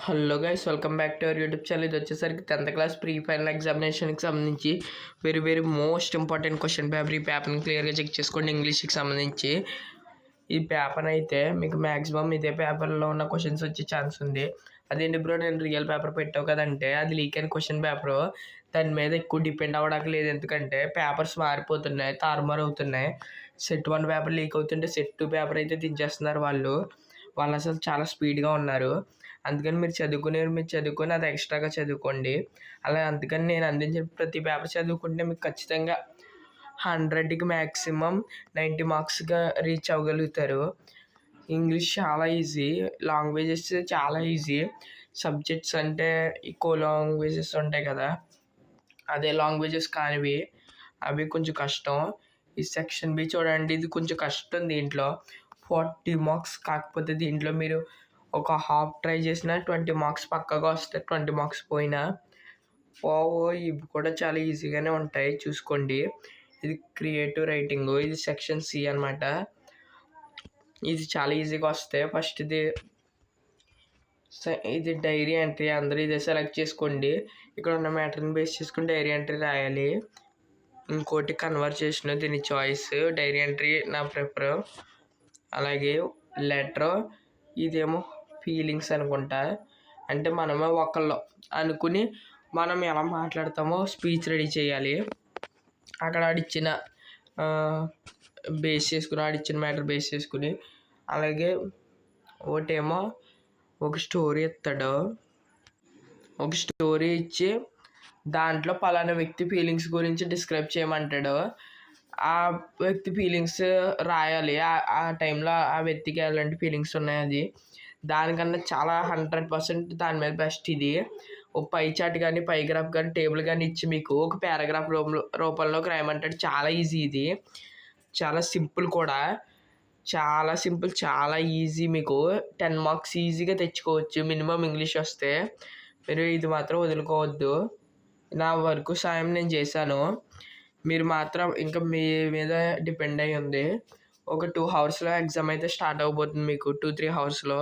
Hello guys, welcome back to our YouTube channel. ఇది వచ్చేసరికి 10th class pre final ఎగ్జామినేషన్కి సంబంధించి very most important question paper. ఈ పేపర్ని క్లియర్గా చెక్ చేసుకోండి. ఇంగ్లీష్కి సంబంధించి ఈ పేపర్ అయితే మీకు మ్యాక్సిమం ఇదే పేపర్లో ఉన్న క్వశ్చన్స్ వచ్చే ఛాన్స్ ఉంది. అదేంటి బ్రో, నేను రియల్ పేపర్ పెట్టావు కదంటే అది లీక్ అయిన క్వశ్చన్ పేపరు. దాని మీద ఎక్కువ డిపెండ్ అవ్వడానికి లేదు, ఎందుకంటే పేపర్స్ మారిపోతున్నాయి, తారుమారు అవుతున్నాయి. సెట్ 1 పేపర్ లీక్ అవుతుంటే సెట్ 2 పేపర్ అయితే దించేస్తున్నారు వాళ్ళు అసలు చాలా స్పీడ్గా ఉన్నారు. అందుకని మీరు చదువుకొని అది ఎక్స్ట్రాగా చదువుకోండి. అలా అందుకని నేను అందించిన ప్రతి పేపర్ చదువుకుంటే మీకు ఖచ్చితంగా 100కి మ్యాక్సిమం 90 మార్క్స్గా రీచ్ అవ్వగలుగుతారు. ఇంగ్లీష్ చాలా ఈజీ, లాంగ్వేజెస్ చాలా ఈజీ. సబ్జెక్ట్స్ అంటే ఎక్కువ లాంగ్వేజెస్ ఉంటాయి కదా, అదే లాంగ్వేజెస్ కానివి అవి కొంచెం కష్టం. ఈ సెక్షన్ బి చూడండి, ఇది కొంచెం కష్టం. దీంట్లో 40 మార్క్స్, కాకపోతే దీంట్లో మీరు ఒక హాఫ్ ట్రై చేసినా 20 మార్క్స్ పక్కగా వస్తాయి. 20 మార్క్స్ పోయినా ఇవి కూడా చాలా ఈజీగానే ఉంటాయి, చూసుకోండి. ఇది క్రియేటివ్ రైటింగ్, ఇది సెక్షన్ సి అనమాట. ఇది చాలా ఈజీగా వస్తాయి. ఫస్ట్ ఇది డైరీ ఎంట్రీ, అందరూ ఇదే సెలెక్ట్ చేసుకోండి. ఇక్కడ ఉన్న మ్యాటర్ని బేస్ చేసుకుని డైరీ ఎంట్రీ రాయాలి. ఇంకోటి కన్వర్జేషన్, దీని చాయిస్. డైరీ ఎంట్రీ నా ప్రిఫర్. అలాగే లెటర్, ఇదేమో ఫీలింగ్స్ అనుకుంటా. అంటే మనమే ఒకళ్ళు అనుకుని మనం ఎలా మాట్లాడతామో స్పీచ్ రెడీ చేయాలి. అక్కడ ఆడిచ్చిన బేస్ చేసుకుని, ఆడిచ్చిన మ్యాటర్ బేస్ చేసుకుని. అలాగే ఒకటేమో ఒక స్టోరీ ఇస్తాడు, ఒక స్టోరీ ఇచ్చి దాంట్లో పలానా వ్యక్తి ఫీలింగ్స్ గురించి డిస్క్రైబ్ చేయమంటాడు. ఆ వ్యక్తి ఫీలింగ్స్ రాయాలి. ఆ టైంలో ఆ వ్యక్తికి ఎలాంటి ఫీలింగ్స్ ఉన్నాయి, అది దానికన్నా చాలా 100% దాని మీద బెస్ట్ ఇది. ఒక పై చార్ట్ కానీ, పైగ్రాఫ్ కానీ, టేబుల్ కానీ ఇచ్చి మీకు ఒక పారాగ్రాఫ్ రూపంలోకి రాయమంటాడు. చాలా ఈజీ ఇది, చాలా సింపుల్ కూడా. చాలా సింపుల్, చాలా ఈజీ. మీకు 10 మార్క్స్ ఈజీగా తెచ్చుకోవచ్చు మినిమం ఇంగ్లీష్ వస్తే. మీరు ఇది మాత్రం వదులుకోవద్దు. నా వరకు సాయం నేను చేశాను, మీరు మాత్రం ఇంకా మీ మీద డిపెండ్ అయ్యి ఉంది. ఒక 2 అవర్స్లో ఎగ్జామ్ అయితే స్టార్ట్ అవబోతుంది మీకు, 2-3 అవర్స్లో.